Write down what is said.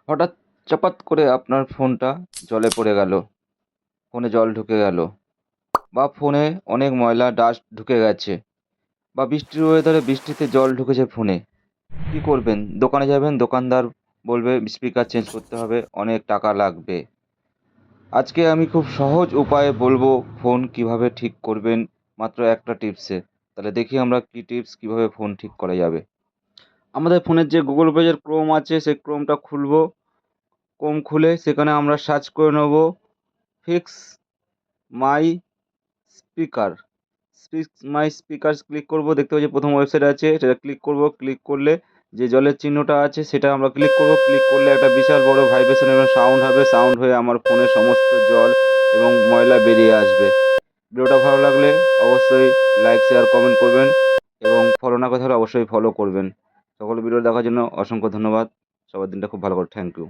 হঠাৎ চাপাত করে আপনার ফোনটা জলে পড়ে গেল, ফোনে জল ঢুকে গেল, বা ফোনে অনেক ময়লা ডাস্ট ঢুকে গেছে, বা বৃষ্টির ওয়েদারে বৃষ্টিতে জল ঢুকেছে ফোনে। কী করবেন? দোকানে যাবেন, দোকানদার বলবে স্পিকার চেঞ্জ করতে হবে, অনেক টাকা লাগবে। আজকে আমি খুব সহজ উপায়ে বলবো ফোন কিভাবে ঠিক করবেন, মাত্র একটা টিপসে। তাহলে দেখি আমরা কি টিপস, কিভাবে ফোন ঠিক করা যাবে। আমাদের ফোনের যে গুগল পেজের ক্রোম আছে, সেই ক্রোমটা খুলবো। ক্রোম খুলে সেখানে আমরা সার্চ করে নেব ফিক্স মাই স্পিকার। মাই স্পিকারস ক্লিক করব, দেখতে পাচ্ছি প্রথম ওয়েবসাইট আছে, সেটা ক্লিক করব। ক্লিক করলে যে জলের চিহ্নটা আছে সেটা আমরা ক্লিক করব। ক্লিক করলে একটা বিশাল বড় ভাইব্রেশন এবং সাউন্ড হবে। সাউন্ড হয়ে আমার ফোনের সমস্ত জল এবং ময়লা বেরিয়ে আসবে। ভিডিওটা ভালো লাগলে অবশ্যই লাইক, শেয়ার, কমেন্ট করবেন এবং ফলো না করতে হলে অবশ্যই ফলো করবেন। সকল ভিডিও দেখার জন্য অসংখ্য ধন্যবাদ। সবার দিনটা খুব ভালো করে, থ্যাংক ইউ।